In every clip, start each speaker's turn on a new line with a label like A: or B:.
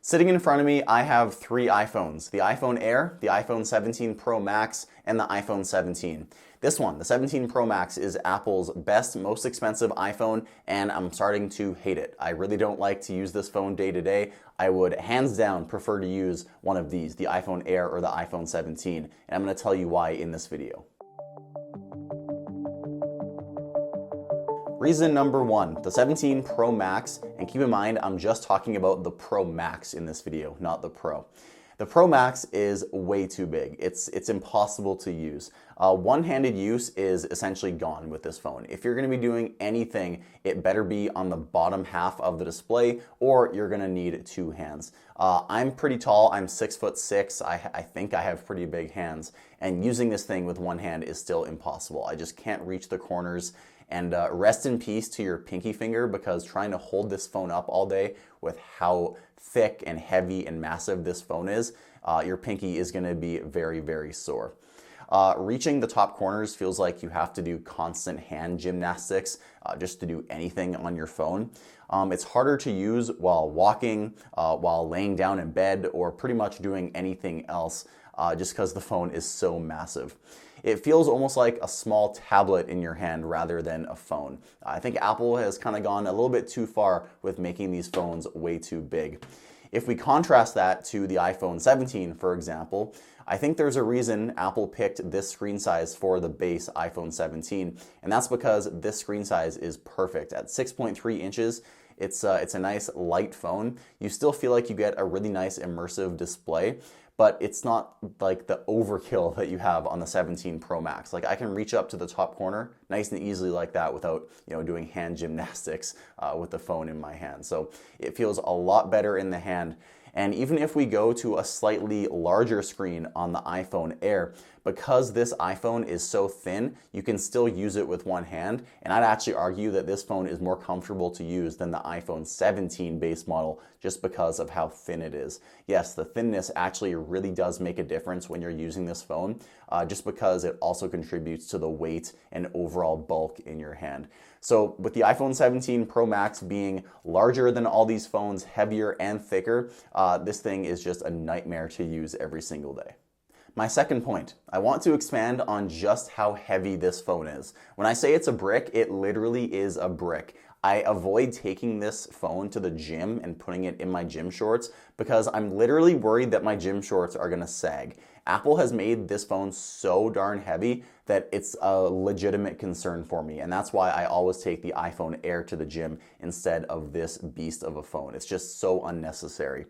A: Sitting in front of me, I have three iPhones: the iPhone Air, the iPhone 17 Pro Max, and the iPhone 17. This one, the 17 Pro Max, is Apple's best, most expensive iPhone, and I'm starting to hate it. I really don't like to use this phone day to day. I would hands down prefer to use one of these, the iPhone Air or the iPhone 17, and I'm going to tell you why in this video. Reason number one, the 17 Pro Max, and keep in mind I'm just talking about the Pro Max in this video, not the Pro. The Pro Max is way too big. It's impossible to use. One-handed use is essentially gone with this phone. If you're going to be doing anything, it better be on the bottom half of the display, or you're going to need two hands. I'm pretty tall. I'm 6'6". I think I have pretty big hands, and using this thing with one hand is still impossible. I just can't reach the corners. And rest in peace to your pinky finger, because trying to hold this phone up all day with how thick and heavy and massive this phone is, your pinky is going to be very, very sore. Reaching the top corners feels like you have to do constant hand gymnastics just to do anything on your phone. It's harder to use while walking, while laying down in bed, or pretty much doing anything else just because the phone is so massive. It feels almost like a small tablet in your hand rather than a phone. I think Apple has kind of gone a little bit too far with making these phones way too big. If we contrast that to the iPhone 17, for example, I think there's a reason Apple picked this screen size for the base iPhone 17, and that's because this screen size is perfect. At 6.3 inches, it's a nice light phone. You still feel like you get a really nice immersive display, but it's not like the overkill that you have on the 17 Pro Max. Like, I can reach up to the top corner nice and easily like that without, doing hand gymnastics with the phone in my hand. So it feels a lot better in the hand. And even if we go to a slightly larger screen on the iPhone Air, because this iPhone is so thin, you can still use it with one hand. And I'd actually argue that this phone is more comfortable to use than the iPhone 17 base model just because of how thin it is. Yes, the thinness actually really does make a difference when you're using this phone, just because it also contributes to the weight and overall bulk in your hand. So with the iPhone 17 Pro Max being larger than all these phones, heavier and thicker, this thing is just a nightmare to use every single day. My second point, I want to expand on just how heavy this phone is. When I say it's a brick, it literally is a brick. I avoid taking this phone to the gym and putting it in my gym shorts because I'm literally worried that my gym shorts are gonna sag. Apple has made this phone so darn heavy that it's a legitimate concern for me, and that's why I always take the iPhone Air to the gym instead of this beast of a phone. It's just so unnecessary.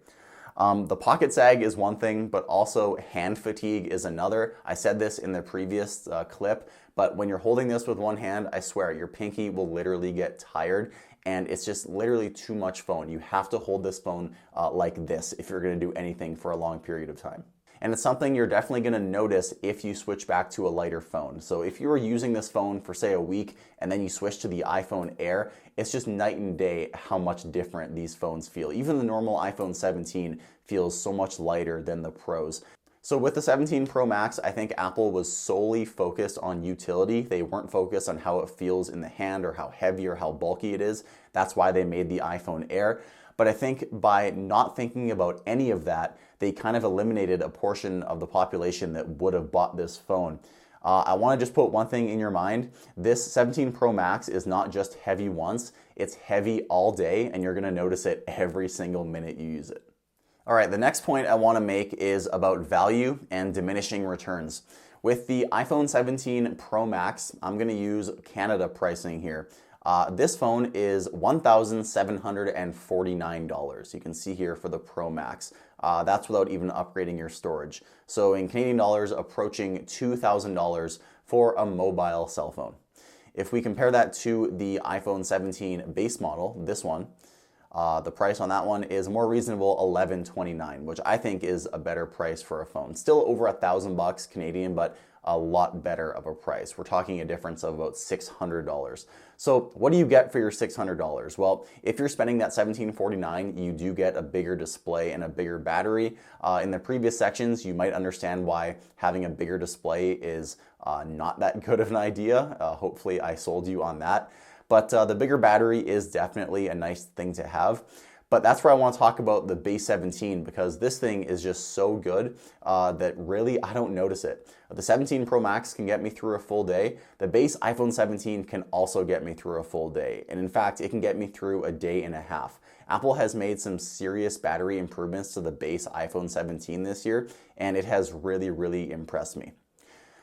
A: The pocket sag is one thing, but also hand fatigue is another. I said this in the previous clip, but when you're holding this with one hand, I swear your pinky will literally get tired, and it's just literally too much phone. You have to hold this phone like this if you're gonna do anything for a long period of time. And it's something you're definitely going to notice if you switch back to a lighter phone. So if you were using this phone for, say, a week and then you switch to the iPhone Air, it's just night and day how much different these phones feel. Even the normal iPhone 17 feels so much lighter than the Pros. So with the 17 Pro Max, I think Apple was solely focused on utility. They weren't focused on how it feels in the hand or how heavy or how bulky it is. That's why they made the iPhone Air. But I think by not thinking about any of that, they kind of eliminated a portion of the population that would have bought this phone. I want to just put one thing in your mind. This 17 Pro Max is not just heavy once, it's heavy all day, and you're going to notice it every single minute you use it. All right, the next point I want to make is about value and diminishing returns. With the iPhone 17 Pro Max, I'm going to use Canada pricing here. This phone is $1,749. You can see here for the Pro Max. That's without even upgrading your storage. So in Canadian dollars, approaching $2,000 for a mobile cell phone. If we compare that to the iPhone 17 base model, this one, the price on that one is more reasonable, $1,129, which I think is a better price for a phone. Still over $1,000 Canadian, but a lot better of a price. We're talking a difference of about $600. So what do you get for your $600? Well, if you're spending that $1,749, you do get a bigger display and a bigger battery. In the previous sections, you might understand why having a bigger display is not that good of an idea. Hopefully I sold you on that. But the bigger battery is definitely a nice thing to have. But that's where I want to talk about the base 17, because this thing is just so good that really I don't notice it. The 17 Pro Max can get me through a full day. The base iPhone 17 can also get me through a full day. And in fact, it can get me through a day and a half. Apple has made some serious battery improvements to the base iPhone 17 this year, and it has really, really impressed me.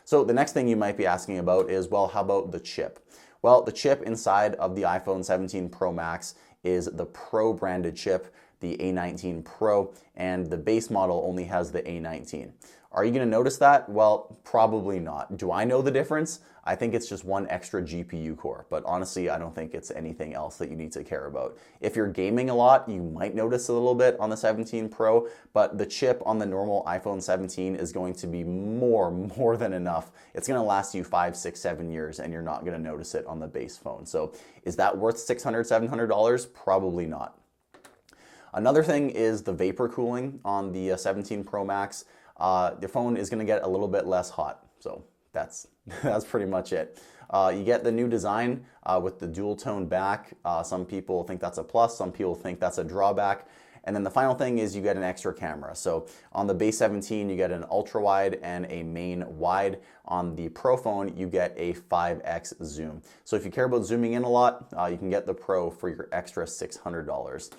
A: So the next thing you might be asking about is, well, how about the chip? Well, the chip inside of the iPhone 17 Pro Max is the Pro branded chip, the A19 Pro, and the base model only has the A19. Are you going to notice that? Well, probably not. Do I know the difference? I think it's just one extra GPU core, but honestly, I don't think it's anything else that you need to care about. If you're gaming a lot, you might notice a little bit on the 17 Pro, but the chip on the normal iPhone 17 is going to be more than enough. It's going to last you 5, 6, 7 years, and you're not going to notice it on the base phone. So is that worth $600, $700? Probably not. Another thing is the vapor cooling on the 17 Pro Max. The phone is going to get a little bit less hot. So that's pretty much it. You get the new design with the dual tone back. Some people think that's a plus, some people think that's a drawback. And then the final thing is you get an extra camera. So on the base 17, you get an ultra wide and a main wide. On the Pro phone, you get a 5x zoom. So if you care about zooming in a lot, you can get the Pro for your extra $600.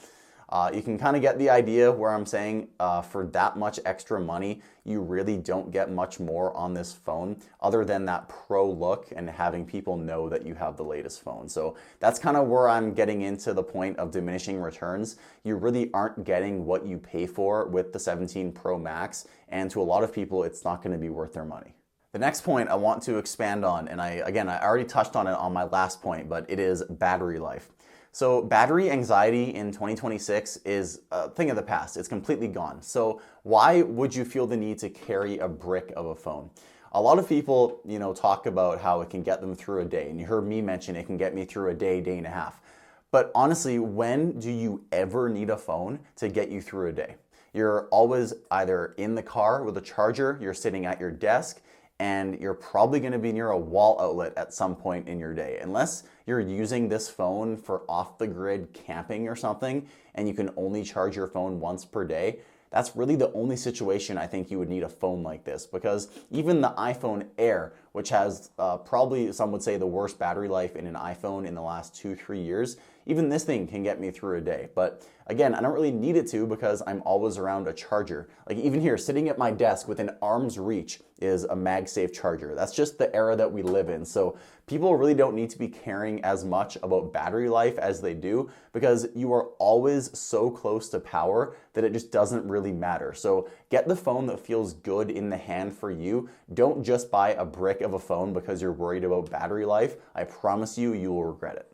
A: You can kind of get the idea where I'm saying for that much extra money, you really don't get much more on this phone other than that pro look and having people know that you have the latest phone. So that's kind of where I'm getting into the point of diminishing returns. You really aren't getting what you pay for with the 17 Pro Max, and to a lot of people, it's not going to be worth their money. The next point I want to expand on, and I already touched on it on my last point, but it is battery life. So battery anxiety in 2026 is a thing of the past. It's completely gone. So why would you feel the need to carry a brick of a phone? A lot of people, talk about how it can get them through a day. And you heard me mention it can get me through a day, day and a half. But honestly, when do you ever need a phone to get you through a day? You're always either in the car with a charger, you're sitting at your desk, and you're probably going to be near a wall outlet at some point in your day. Unless you're using this phone for off-the-grid camping or something, and you can only charge your phone once per day, that's really the only situation I think you would need a phone like this, because even the iPhone Air, which has probably, some would say, the worst battery life in an iPhone in the last 2-3 years, even this thing can get me through a day. But again, I don't really need it to because I'm always around a charger. Like even here, sitting at my desk within arm's reach is a MagSafe charger. That's just the era that we live in. So people really don't need to be caring as much about battery life as they do, because you are always so close to power that it just doesn't really matter. So get the phone that feels good in the hand for you. Don't just buy a brick of a phone because you're worried about battery life. I promise you, you will regret it.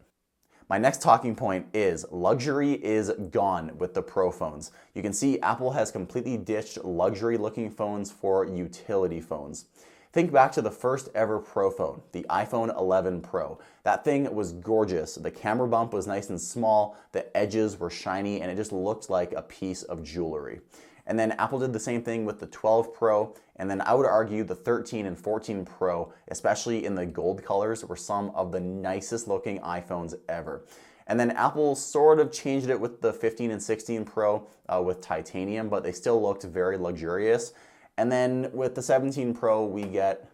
A: My next talking point is luxury is gone with the Pro phones. You can see Apple has completely ditched luxury looking phones for utility phones. Think back to the first ever Pro phone, the iPhone 11 Pro. That thing was gorgeous. The camera bump was nice and small, the edges were shiny, and it just looked like a piece of jewelry. And then Apple did the same thing with the 12 Pro, and then I would argue the 13 and 14 Pro, especially in the gold colors, were some of the nicest looking iPhones ever. And then Apple sort of changed it with the 15 and 16 Pro with titanium, but they still looked very luxurious. And then with the 17 Pro, we get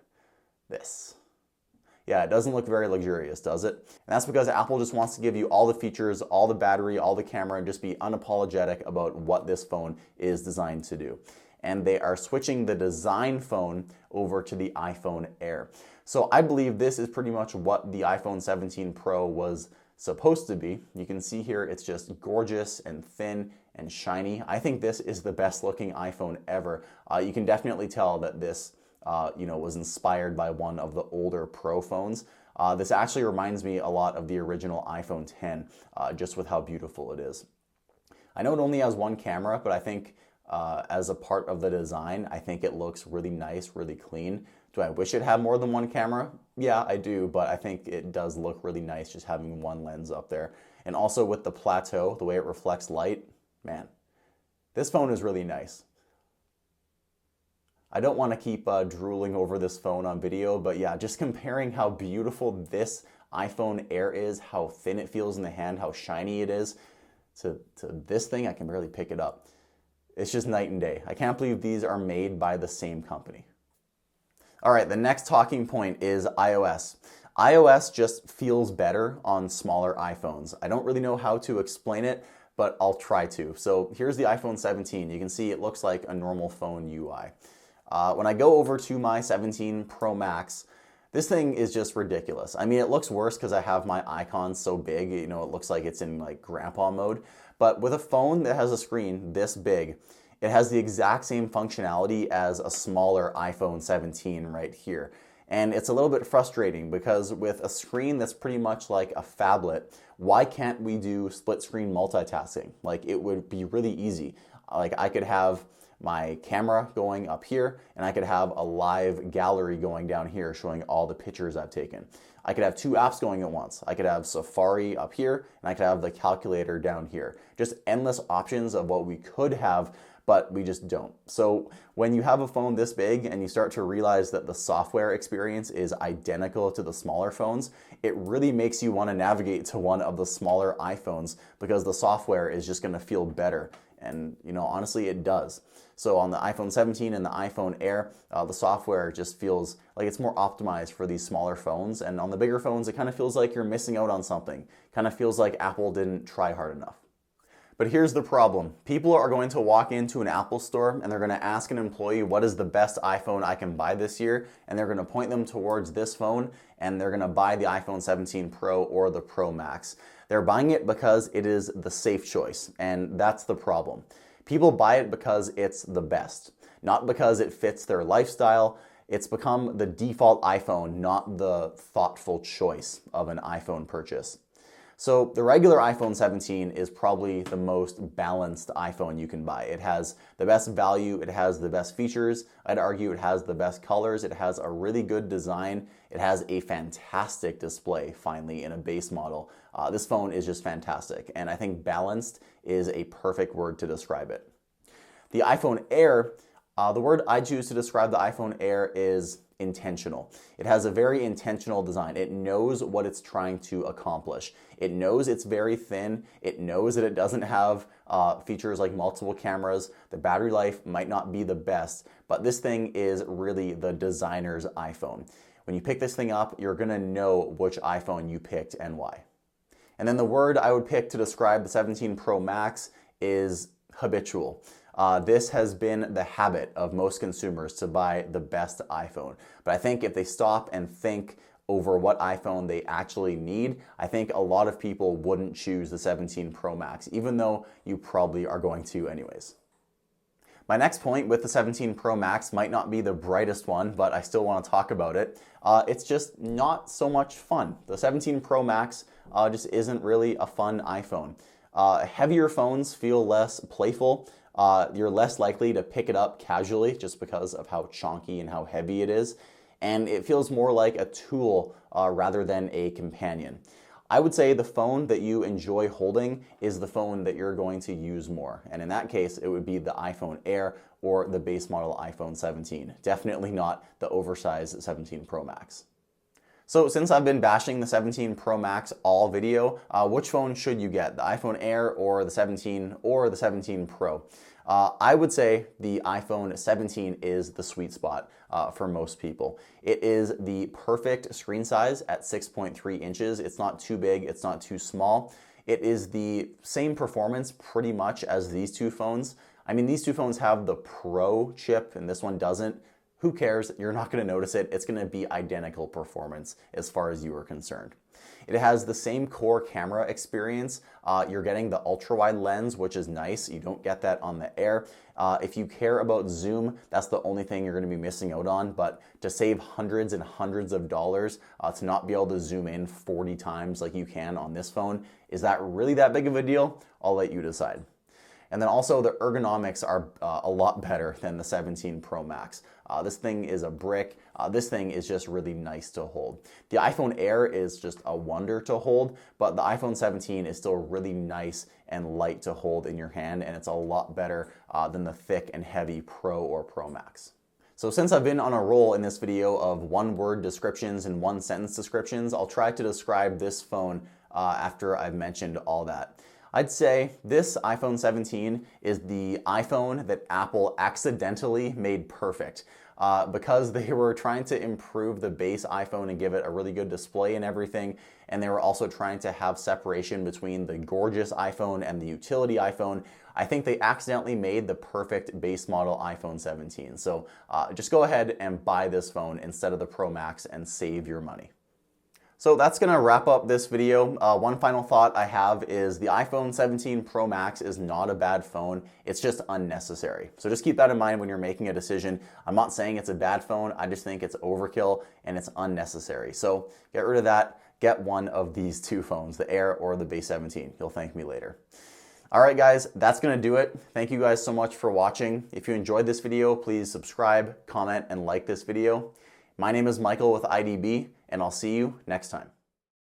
A: this. Yeah, it doesn't look very luxurious, does it? And that's because Apple just wants to give you all the features, all the battery, all the camera, and just be unapologetic about what this phone is designed to do. And they are switching the design phone over to the iPhone Air. So I believe this is pretty much what the iPhone 17 Pro was supposed to be. You can see here it's just gorgeous and thin and shiny. I think this is the best looking iPhone ever. You can definitely tell that this was inspired by one of the older Pro phones. This actually reminds me a lot of the original iPhone X, just with how beautiful it is. I know it only has one camera, but I think as a part of the design, I think it looks really nice, really clean. Do I wish it had more than one camera? Yeah, I do, but I think it does look really nice just having one lens up there. And also with the plateau, the way it reflects light, man, this phone is really nice. I don't want to keep drooling over this phone on video, but yeah, just comparing how beautiful this iPhone Air is, how thin it feels in the hand, how shiny it is. to this thing, I can barely pick it up. It's just night and day. I can't believe these are made by the same company. All right, the next talking point is iOS. iOS just feels better on smaller iPhones. I don't really know how to explain it, but I'll try to. So here's the iPhone 17. You can see it looks like a normal phone UI. When I go over to my 17 Pro Max, this thing is just ridiculous. I mean, it looks worse because I have my icons so big, you know, it looks like it's in like grandpa mode. But with a phone that has a screen this big, it has the exact same functionality as a smaller iPhone 17 right here. And it's a little bit frustrating because with a screen that's pretty much like a phablet, why can't we do split screen multitasking? Like, it would be really easy. Like, I could have my camera going up here and I could have a live gallery going down here showing all the pictures I've taken. I could have two apps going at once. I could have Safari up here and I could have the calculator down here. Just endless options of what we could have, but we just don't. So when you have a phone this big and you start to realize that the software experience is identical to the smaller phones, it really makes you want to navigate to one of the smaller iPhones because the software is just going to feel better. And you know, honestly, it does. So on the iPhone 17 and the iPhone Air, the software just feels like it's more optimized for these smaller phones. And on the bigger phones, it kind of feels like you're missing out on something. Kind of feels like Apple didn't try hard enough. But here's the problem. People are going to walk into an Apple store and they're going to ask an employee, what is the best iPhone I can buy this year? And they're going to point them towards this phone and they're going to buy the iPhone 17 Pro or the Pro Max. They're buying it because it is the safe choice, and that's the problem. People buy it because it's the best, not because it fits their lifestyle. It's become the default iPhone, not the thoughtful choice of an iPhone purchase. So the regular iPhone 17 is probably the most balanced iPhone you can buy. It has the best value, it has the best features, I'd argue it has the best colors, it has a really good design, it has a fantastic display, finally, in a base model. This phone is just fantastic, and I think balanced is a perfect word to describe it. The iPhone Air, the word I choose to describe the iPhone Air is intentional. It has a very intentional design. It knows what it's trying to accomplish. It knows it's very thin. It knows that it doesn't have features like multiple cameras. The battery life might not be the best, but this thing is really the designer's iPhone. When you pick this thing up, you're gonna know which iPhone you picked and why. And then the word I would pick to describe the 17 Pro Max is habitual. This has been the habit of most consumers to buy the best iPhone. But I think if they stop and think over what iPhone they actually need, I think a lot of people wouldn't choose the 17 Pro Max, even though you probably are going to anyways. My next point with the 17 Pro Max might not be the brightest one, but I still want to talk about it. It's just not so much fun. The 17 Pro Max just isn't really a fun iPhone. Heavier phones feel less playful. You're less likely to pick it up casually just because of how chonky and how heavy it is. And it feels more like a tool rather than a companion. I would say the phone that you enjoy holding is the phone that you're going to use more. And in that case, it would be the iPhone Air or the base model iPhone 17. Definitely not the oversized 17 Pro Max. So since I've been bashing the 17 Pro Max all video, which phone should you get? The iPhone Air or the 17 or the 17 Pro? I would say the iPhone 17 is the sweet spot for most people. It is the perfect screen size at 6.3 inches. It's not too big, it's not too small. It is the same performance pretty much as these two phones. I mean, these two phones have the Pro chip and this one doesn't. Who cares? You're not going to notice it. It's going to be identical performance as far as you are concerned. It has the same core camera experience. You're getting the ultra-wide lens, which is nice. You don't get that on the Air. If you care about zoom, that's the only thing you're going to be missing out on. But to save hundreds and hundreds of dollars to not be able to zoom in 40 times like you can on this phone, is that really that big of a deal? I'll let you decide. And then also the ergonomics are a lot better than the 17 Pro Max. This thing is a brick. This thing is just really nice to hold. The iPhone Air is just a wonder to hold, but the iPhone 17 is still really nice and light to hold in your hand, and it's a lot better than the thick and heavy Pro or Pro Max. So since I've been on a roll in this video of one-word descriptions and one-sentence descriptions, I'll try to describe this phone after I've mentioned all that. I'd say this iPhone 17 is the iPhone that Apple accidentally made perfect. Because they were trying to improve the base iPhone and give it a really good display and everything, and they were also trying to have separation between the gorgeous iPhone and the utility iPhone. I think they accidentally made the perfect base model iPhone 17. So just go ahead and buy this phone instead of the Pro Max and save your money. So that's gonna wrap up this video. One final thought I have is the iPhone 17 Pro Max is not a bad phone, it's just unnecessary. So just keep that in mind when you're making a decision. I'm not saying it's a bad phone, I just think it's overkill and it's unnecessary. So get rid of that, get one of these two phones, the Air or the Base 17. You'll thank me later. All right guys, that's gonna do it. Thank you guys so much for watching. If you enjoyed this video, please subscribe, comment, and like this video. My name is Michael with IDB, and I'll see you next time.